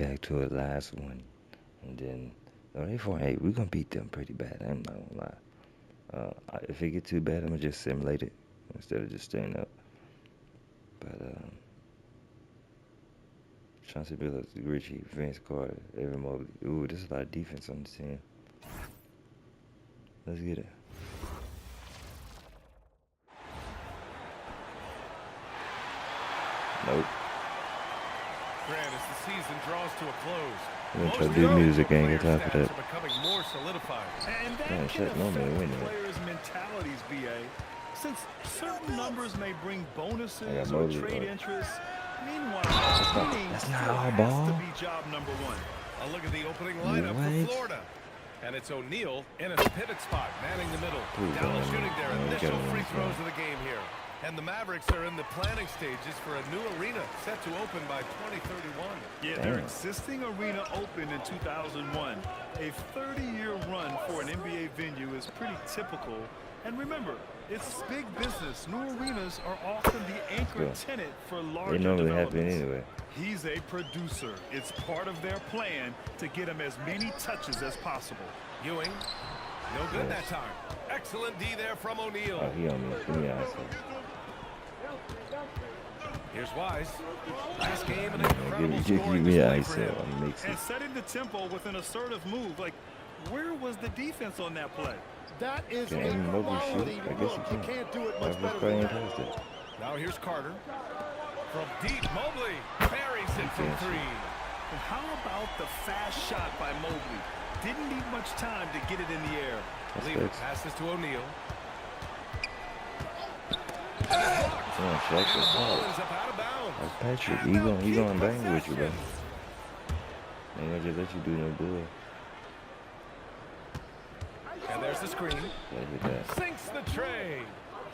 back to a last one, and then they 4-8. We're gonna beat them pretty bad. I'm not gonna lie. If it get too bad, I'm gonna just simulate it instead of just staying up. But Chauncey Billups, Richie, Vince Carter, Evan Mobley. Ooh, there's a lot of defense on the team. Let's get it. Nope. Grant, as the season draws to a close, I'm gonna try to do music. I ain't got time for that. are becoming more solidified. And that Man, can shut no man, wait a affect minute. players' mentalities, BA. Since certain numbers may bring I bonuses got or Mobley, trade though. interests, meanwhile, That's not still all has ball. to be job number one. A look at the opening lineup What? for Florida. And it's O'Neal in a pivot spot, manning the middle. Please Dallas don't. shooting their No, we initial gotta win free this throws one. of the game here. And the Mavericks are in the planning stages for a new arena set to open by 2031. Yeah, their existing arena opened in 2001. A 30-year run for an NBA venue is pretty typical. And remember, it's big business. New arenas are often the anchor tenant for larger They normally happen developments. anyway. He's a producer. It's part of their plan to get him as many touches as possible. Ewing, no good that time. Excellent D there from O'Neal. Oh, he on me. Give me an ice. Here's Wise. Last game, an Give incredible me scoring an display ice. for him. I'm mixing. And setting the tempo with an assertive move. Like, where was the defense on that play? That is Can a Evan Mobley quality shoot? I guess look. he You can. can't do it much Mavericks better probably than ain't that. passed it. Now here's Carter. From deep, Mobley buries it from three. And how about the fast shot by Mobley? Didn't need much time to get it in the air. Leader passes to O'Neal. Come on, Shaq. And the That's ball hard. ends up out of bounds. That's Patrick. And they'll He keep gonna bang with you, bro. possession. Ain't gonna just let you do no good. And there's the screen. Gotta hit that. Sinks the tray.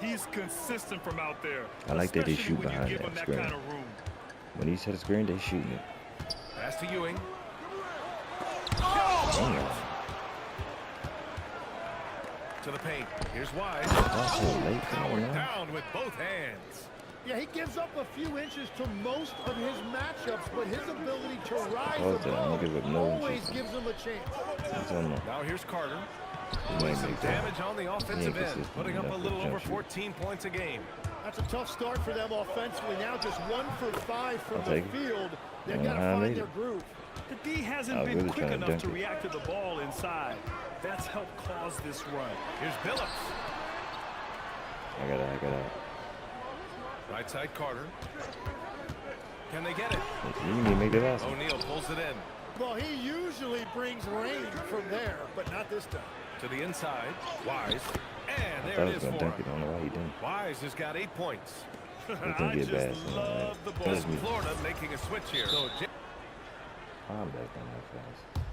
He's consistent from out there. I like that they especially shoot when you behind give that him that screen. kind of room. When he set a screen, they shooting it. Pass to Ewing. Damn. To the paint. Here's Wise. That's so late. Come on, Powered man. down with both hands. Yeah, he gives up a few inches to most of his matchups, but his ability to rise Hold that. I'm above gonna give up no always inches. gives him a chance. That's on them. Now here's Carter. He Doing might some make that. damage on the offensive end, consistent putting up a enough little for over jump shoot. 14 points a game. That's a tough start for them offensively. Now just 1 for 5 from I'll the take it. field. They've I got to don't know how I find made their it. groove. The D hasn't I was been really quick trying to enough dunk to it. react to the ball inside. That's helped cause this run. Here's Billups. I got it. Right side Carter. Can they get it? You need to make that last one. O'Neal pulls it in. Well, he usually brings rain from there, but not this time. To the inside. Wise. And I there thought it he is was gonna for dunk him. it. I don't know why he didn't. Wise has got 8 points. He I can get just back. So, love the ball. Tells me. Florida making a switch here. So I'm back on that fast.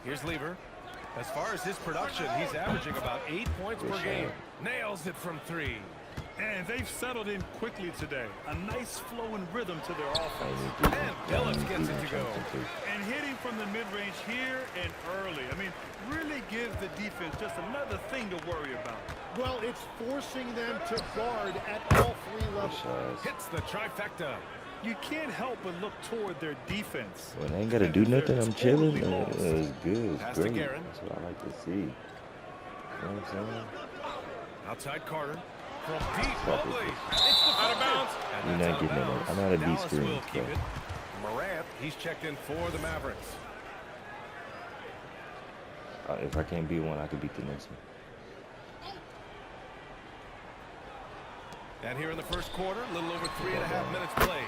here's Lever. As far as his production, he's averaging about 8 points per game. Nails it from 3. And they've settled in quickly today. A nice flow and rhythm to their offense. And Billups gets it to go. And hitting from the mid-range here and early. I mean, really gives the defense just another thing to worry about. Well, it's forcing them to guard at all 3 levels. Hits the trifecta. You can't help but look toward their defense. When I ain't gotta do nothing, I'm chilling. It's good. Pass It's to great. Guerin. That's what I like to see. You know what I'm saying? Outside Carter. From deep, Fuck Mobley. it. It's the out of bounds. You're not getting it. I know how to beat Dallas screens, will keep bro. it. Morant, he's checked in for the Mavericks. If I can't beat one, I can beat the next one. And here in the first quarter, a little over 3.5 minutes played.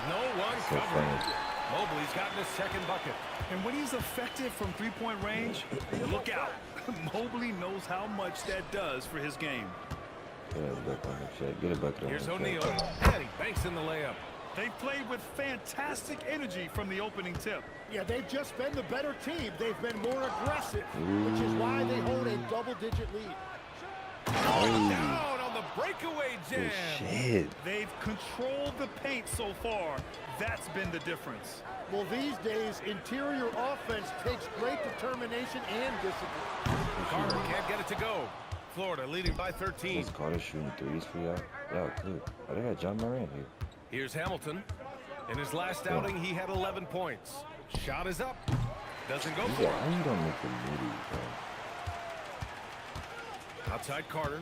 No one So covering. funny. Mobley's gotten his second bucket. And when he's effective from three-point range, look out. Mobley knows how much that does for his game. Get a bucket on the check. Get a bucket on Here's the O'Neal. check. And he banks in the layup. They've played with fantastic energy from the opening tip. Yeah, they've just been the better team. They've been more aggressive, which is why they hold a double-digit lead. Down on the breakaway Good jam. shit. They've controlled the paint so far. That's been the difference. Well, these days, interior offense takes great determination and discipline. Carter can't get it to go. Florida leading by 13. Is Carter shooting threes for y'all? Y'all good. Oh, they got John Morant here. Here's Hamilton. In his last outing, he had 11 points. Shot is up. Doesn't go for it. How you don't make the middle, bro? Outside Carter.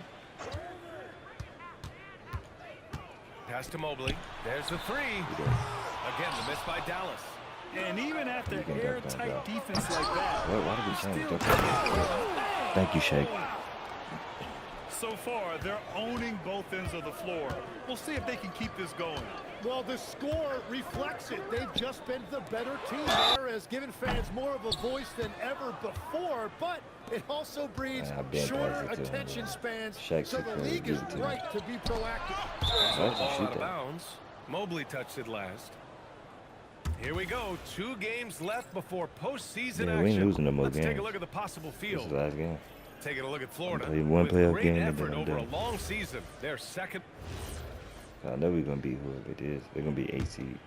Pass to Mobley. There's the three. Again, the miss by Dallas. And even after airtight defense like that, Why did we change? Thank you, Shake. so far, they're owning both ends of the floor. We'll see if they can keep this going. Well, the score reflects it. They've just been the better team there, has given fans more of a voice than ever before, but it also breeds shorter attention spans, so the league is right to be proactive. Ball out of bounds. Mobley touched it last. Here we go. 2 games left before postseason action. We ain't losing no more Let's games. take a look at the possible field. This is the last game. Taking a look at Florida. One with playoff great game and effort then I'm over a done. long season. Their second. I know we're gonna beat whoever it is. They're gonna be 8 seed.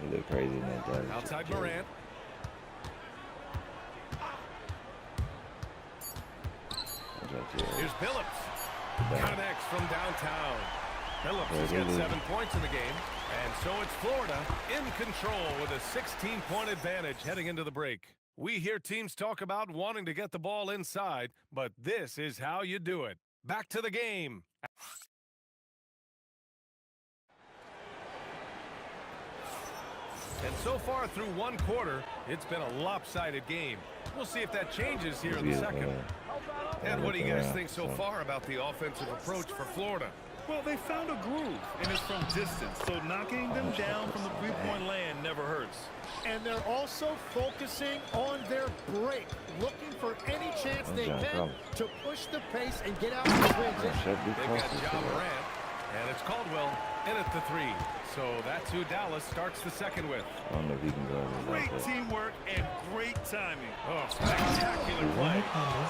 They look crazy in that Dallas. Outside Morant. Here's Phillips. Connects from downtown. Phillips has got 7 points in the game. And so it's Florida in control with a 16-point advantage heading into the break. We hear teams talk about wanting to get the ball inside, but this is how you do it. Back to the game. And so far through 1 quarter, it's been a lopsided game. We'll see if that changes here in the second. And what do you guys think so far about the offensive approach for Florida? Well, they found a groove, and it's from distance, so knocking them down from the three-point land never hurts. And they're also focusing on their break, looking for any chance they can to push the pace and get out of the transition. They've got John Morant, and it's Caldwell in at the 3. So that's who Dallas starts the second with. I don't know if he can go over Great that. teamwork and great timing. Oh, spectacular play.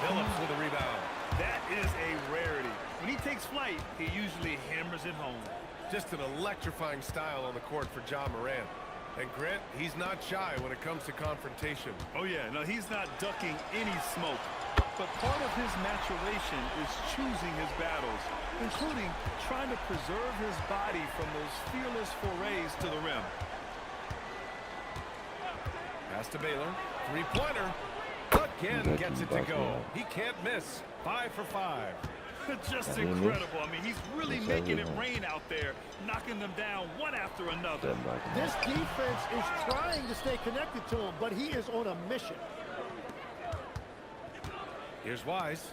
Phillips with a rebound. That is a rarity. When he takes flight, he usually hammers it home. Just an electrifying style on the court for John Morant. And Grant, he's not shy when it comes to confrontation. Oh, yeah. No, he's not ducking any smoke. But part of his maturation is choosing his battles, including trying to preserve his body from those fearless forays to the rim. Pass to Baylor. 3-pointer. Again gets it to go. He can't miss. 5 for 5. Just incredible. I mean, he's really making it rain out there, knocking them down one after another. This defense is trying to stay connected to him, but he is on a mission. Here's Wise.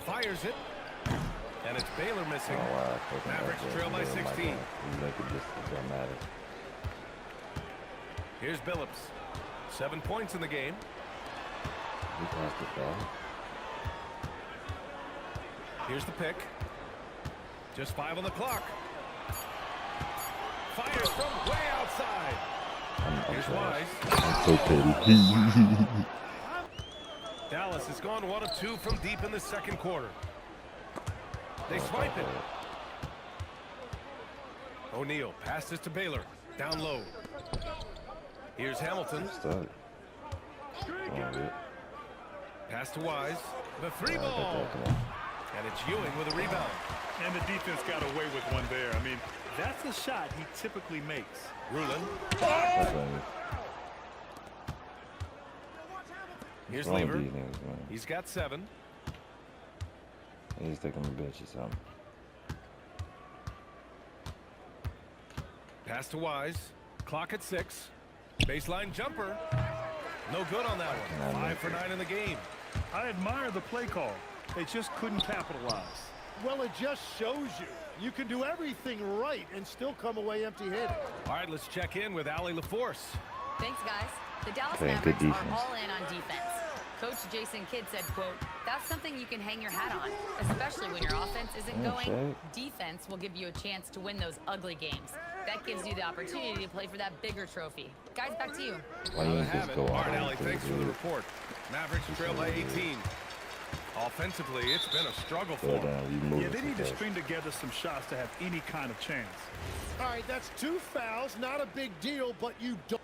Fires it. And it's Baylor missing. Mavericks trail by 16. Here's Billups. 7 points in the game. Here's the pick. Just 5 on the clock. Fires from way outside. Here's Wise. I'm so petty. Dallas has gone 1 of 2 from deep in the second quarter. They swipe it. O'Neal passes to Baylor. Down low. Here's Hamilton. Pass to Wise. The 3 ball. And it's Ewing with a rebound. And the defense got away with one there. I mean, that's a shot he typically makes. Rulin. Here's Lever. He's got 7. He's taking the bench or something. Pass to Wise. Clock at 6. Baseline jumper. No good on that one. 5 for 9 in the game. I admire the play call. They just couldn't capitalize. Well, it just shows you can do everything right and still come away empty-handed. All right, let's check in with Allie LaForce. Thanks, guys. The Dallas Mavericks are all in on defense. Coach Jason Kidd said, quote, "That's something you can hang your hat on, especially when your offense isn't going. Defense will give you a chance to win those ugly games. That gives you the opportunity to play for that bigger trophy." Guys, back to you. All right, Allie, thanks for the report. Mavericks trail by 18. Offensively, it's been a struggle for them. Yeah, they need to string together some shots to have any kind of chance. All right, that's 2 fouls. Not a big deal, but you don't.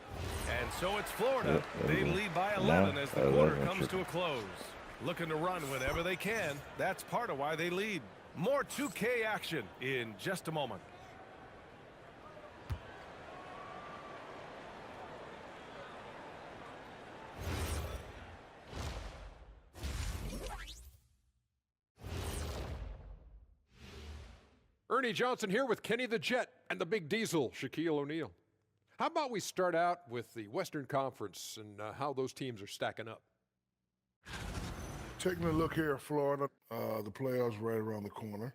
And so it's Florida. They lead by 11 as the quarter comes to a close. Looking to run whenever they can. That's part of why they lead. More 2K action in just a moment. Ernie Johnson here with Kenny the Jet and the Big Diesel, Shaquille O'Neal. How about we start out with the Western Conference and how those teams are stacking up? Taking a look here at Florida, the playoffs right around the corner.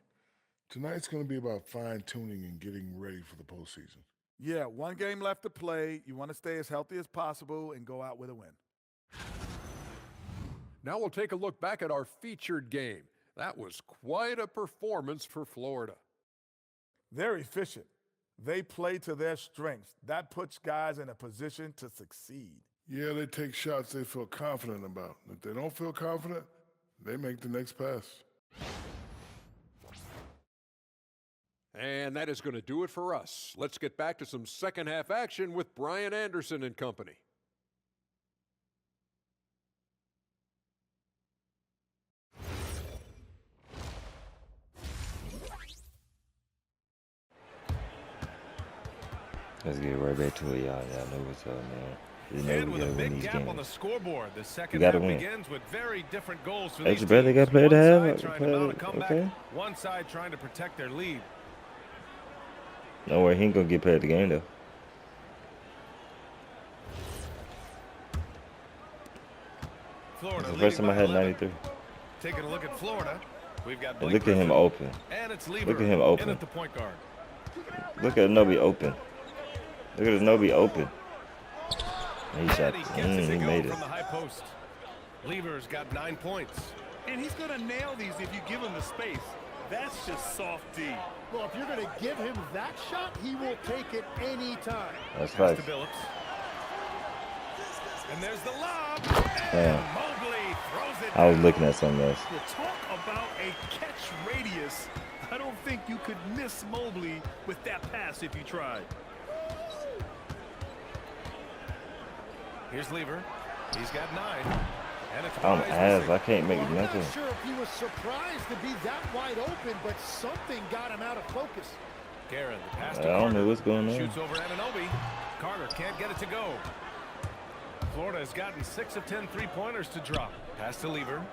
Tonight's going to be about fine-tuning and getting ready for the postseason. Yeah, one game left to play. You want to stay as healthy as possible and go out with a win. Now we'll take a look back at our featured game. That was quite a performance for Florida. They're efficient. They play to their strengths. That puts guys in a position to succeed. Yeah, they take shots they feel confident about. If they don't feel confident, they make the next pass. And that is going to do it for us. Let's get back to some second half action with Brian Anderson and company. Let's get right back to it, y'all. Y'all know what's up, man. And with a big gap on the scoreboard, the second half begins with very different goals for these teams. They got played to have. Okay. One side trying to protect their lead. No way, he ain't gonna get played the game though. Florida. That's the first time I had 93. Taking a look at Florida, we've got. Look at him open. And it's look at him open. at the point guard. Look at Nobi open. Look at Nobi open. He shot. He made it. From the high post. Lever's got 9 points. And he's going to nail these if you give him the space. That's just soft D. Well, if you're going to give him that shot, he will take it any time. That's right. And there's the lob. And Mobley throws it. I was looking at something else. Well, talk about a catch radius. I don't think you could miss Mobley with that pass if you tried. Here's Lever. He's got 9. And it's I'm ass. I can't make nothing. I'm not sure if he was surprised to be that wide open, but something got him out of focus. Guerin, the pass to I don't know what's going on. Shoots over Anunoby. Carter can't get it to go. Florida has gotten 6 of 10 3-pointers to drop. Pass to Lever.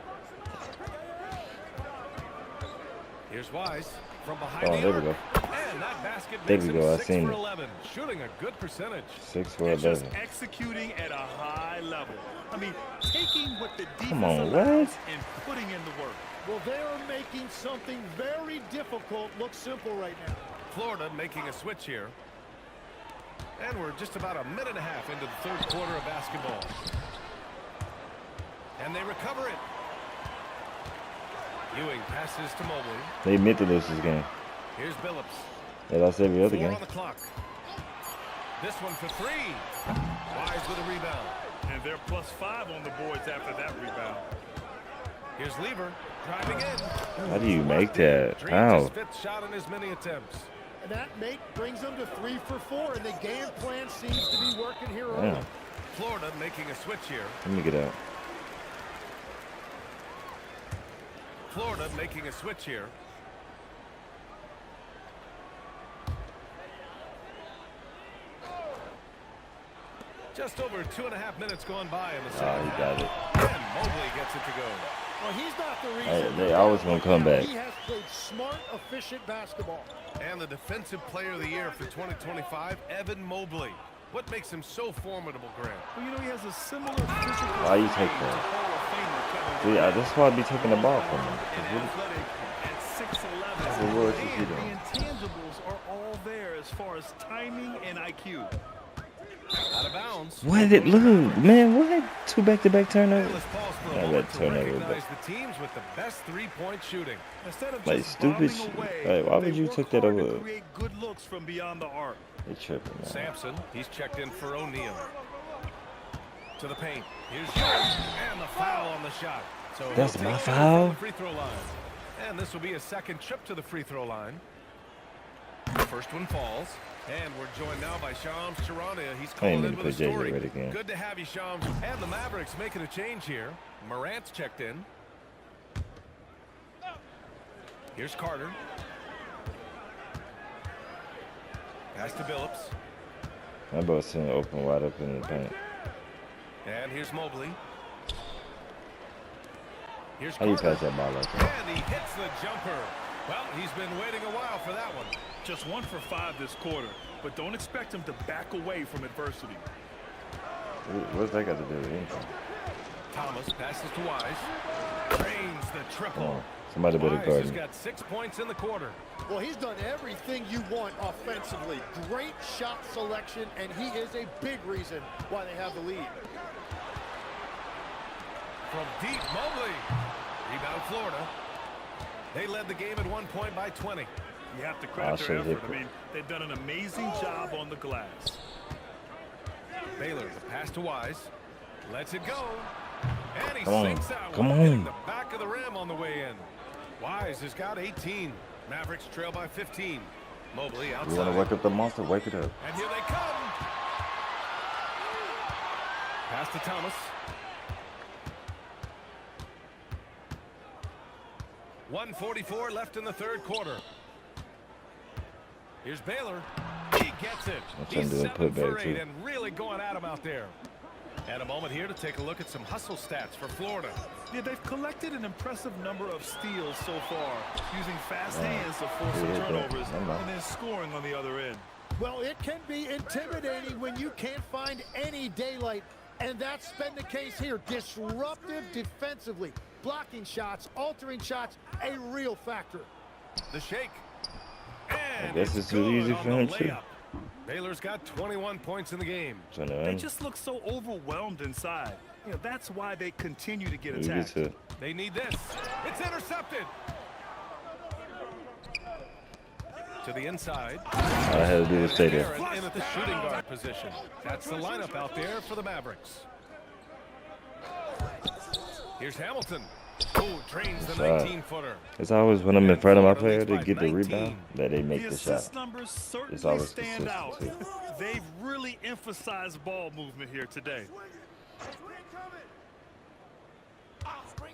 Here's Wise from behind the there we go. And that basket There makes we go. him I 6 seen for it. 11, shooting a good percentage. 6 for It's just 11. executing at a high level. I mean, taking what the defense Come on, allows what? and putting in the work. Well, they are making something very difficult look simple right now. Florida making a switch here. And we're just about a minute and a half into the third quarter of basketball. And they recover it. Ewing passes to Mobley. They meant to lose this game. Here's Billups. They lost every other 4 game. on the clock. This one for 3. Wise with a rebound. And they're +5 on the boards after that rebound. Here's Lever driving in. How do you make that? Dreams How? his 5th shot in as many attempts. And that make brings them to 3 for 4, and the game plan seems to be working here early. Florida making a switch here. Let me get out. Florida making a switch here. Just over 2.5 minutes gone by in the second he got it. And Mobley gets it to go. Well, he's not the reason. They always gonna come back. He has played smart, efficient basketball. And the Defensive Player of the Year for 2025, Evan Mobley. What makes him so formidable, Grant? Well, you know, he has a similar physical. Why you take that? See, that's why I be taking the ball from him. At 6'11". That's the worst And you doing. the intangibles are all there as far as timing and IQ. Out of bounds. What did it look? Man, what? 2 back-to-back turnovers? Let's pause for a I moment got to turnover, recognize the teams with the best 3-point shooting. Instead of Like just stupid bombing shit. away, Like, why would they you work take that hard to over? create good looks from beyond the arc. They tripping, man. Sampson, he's checked in for O'Neal. To the paint. Here's Jones, and the foul on the shot. So That's he'll my take it foul? from the free throw line. And this will be a second trip to the free throw line. First one falls. And we're joined now by Shams Charania. He's calling in with a story. Again. Good to have you, Shams. And the Mavericks making a change here. Morant's checked in. Here's Carter. Pass to Billups. That ball's sitting open wide up in the paint. And here's Mobley. Here's How do you pass that ball like that? And he hits the jumper. Well, he's been waiting a while for that one. Just 1 for 5 this quarter, but don't expect him to back away from adversity. What's that got to do with anything? Thomas passes to Wise. Drains the triple. Somebody better guard him. He's got 6 points in the quarter. Well, he's done everything you want offensively. Great shot selection, and he is a big reason why they have the lead. From deep, Mobley. Rebound, Florida. They led the game at 1 point by 20. You have to credit their effort. I mean, they've done an amazing job on the glass. Baylor, the pass to Wise. Lets it go. And he sinks out. Hitting the back of the rim on the way in. Wise has got 18. Mavericks trail by 15. Mobley outside. You want to wake up the monster? Wake it up. And here they come. Pass to Thomas. 1:44 left in the third quarter. Here's Baylor. He gets it. He's 7 for 8 and really going at him out there. And a moment here to take a look at some hustle stats for Florida. Yeah, they've collected an impressive number of steals so far, using fast hands to force some turnovers and then scoring on the other end. Well, it can be intimidating when you can't find any daylight, and that's been the case here. Disruptive defensively, blocking shots, altering shots, a real factor. The shake. And I guess it's too easy for him too. Baylor's got 21 points in the game. They just look so overwhelmed inside. You know, that's why they continue to get attacked. They need this. It's intercepted. To the inside. All I had to do is stay there. In at the shooting guard position. That's the lineup out there for the Mavericks. Here's Hamilton. Oh, trains the 19-footer. It's always when I'm in front of my player to get the rebound that they make the shot. Numbers certainly stand out. They've really emphasized ball movement here today.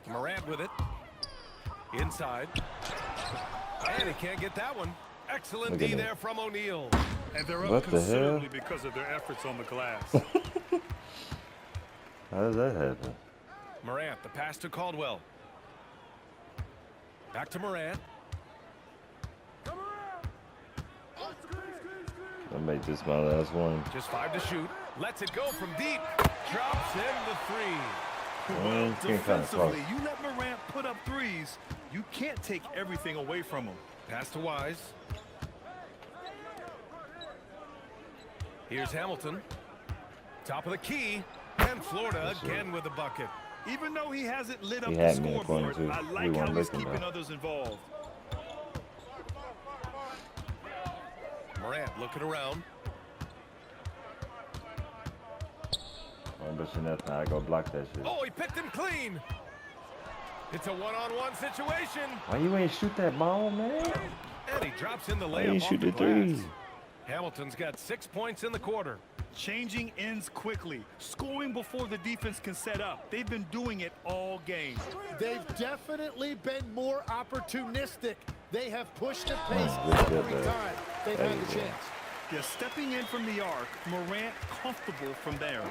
Morant with it. Inside. And he can't get that one. Excellent D there from O'Neal. And they're up considerably because of their efforts on the glass. How does that happen? Morant, the pass to Caldwell. Back to Morant. I'll make this my last one. Just 5 to shoot. Lets it go from deep. Drops in the 3. Well, defensively, you let Morant put up threes, you can't take everything away from him. Pass to Wise. Here's Hamilton. Top of the key. And Florida again with the bucket. Even though he hasn't lit up the scoreboard, I like how he's keeping others involved. Morant looking around. I bet you nothing. I go block that shit. Oh, he picked him clean. It's a one-on-one situation. Why you ain't shoot that ball, man? And he drops in the layup. Why you shoot the three? Hamilton's got 6 points in the quarter. Changing ends quickly, scoring before the defense can set up. They've been doing it all game. They've definitely been more opportunistic. They have pushed the pace every time they've had the chance. Yeah, stepping in from the arc, Morant comfortable from there.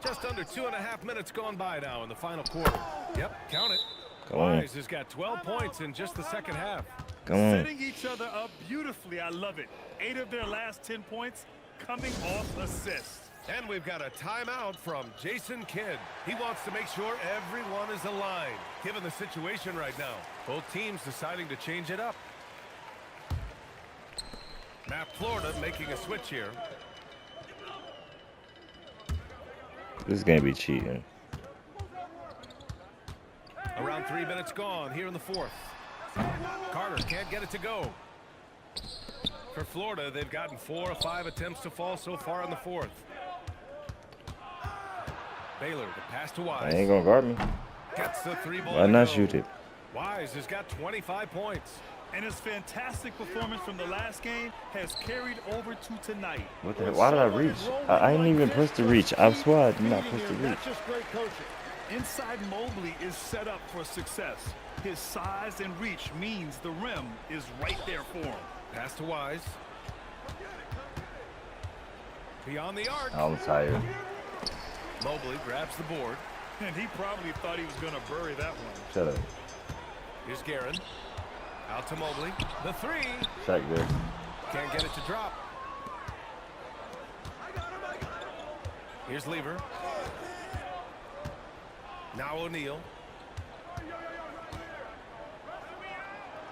Just under 2.5 minutes gone by now in the final quarter. Yep, count it. Come on. Wise has got 12 points in just the second half. Come on. Setting each other up beautifully. I love it. 8 of their last 10 points coming off assists. And we've got a timeout from Jason Kidd. He wants to make sure everyone is aligned, given the situation right now. Both teams deciding to change it up. Map Florida making a switch here. This is going to be cheating. Around 3 minutes gone here in the fourth. Carter can't get it to go. For Florida, they've gotten 4 or 5 attempts to fall so far in the fourth. Baylor, the pass to Wise. I ain't gonna guard me. Gets the 3-ball. Why not shoot it? Wise has got 25 points. And his fantastic performance from the last game has carried over to tonight. What the hell? Why did I reach? I ain't even pressed the reach. I swear I did not press the reach. That's just great coaching. Inside Mobley is set up for success. His size and reach means the rim is right there for him. Pass to Wise. Beyond the arc. I'm tired. Mobley grabs the board. And he probably thought he was going to bury that one. Shut up. Here's Guerin. Out to Mobley. The three. Shaq there. Can't get it to drop. Here's Lever. Now O'Neal.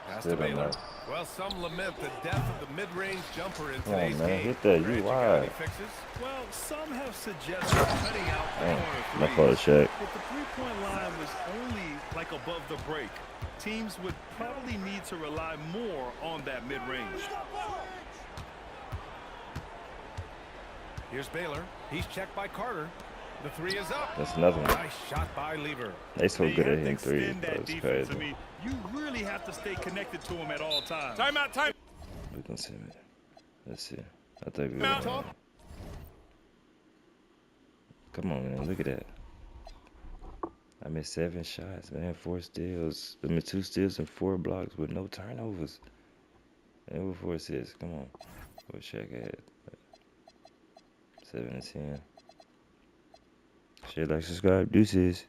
Pass to Baylor. Well, some lament the death of the mid-range jumper in today's game. Hit that. You wide. Well, some have suggested cutting out the corner My fault, Shaq. If the three-point line was only like above the break, teams would probably need to rely more on that mid-range. Here's Baylor. He's checked by Carter. The three is up. That's another one. Nice shot by Lever. They so good at hitting threes. That's crazy. I mean, you really have to stay connected to him at all times. Timeout, time. We're gonna see it. Let's see. I think we're gonna. Come on, man. Look at that. I missed 7 shots, man. 4 steals. I mean, 2 steals and 4 blocks with no turnovers. And with 4 assists. Come on. What Shaq had? 7 and 10. Share, like, subscribe. Deuces.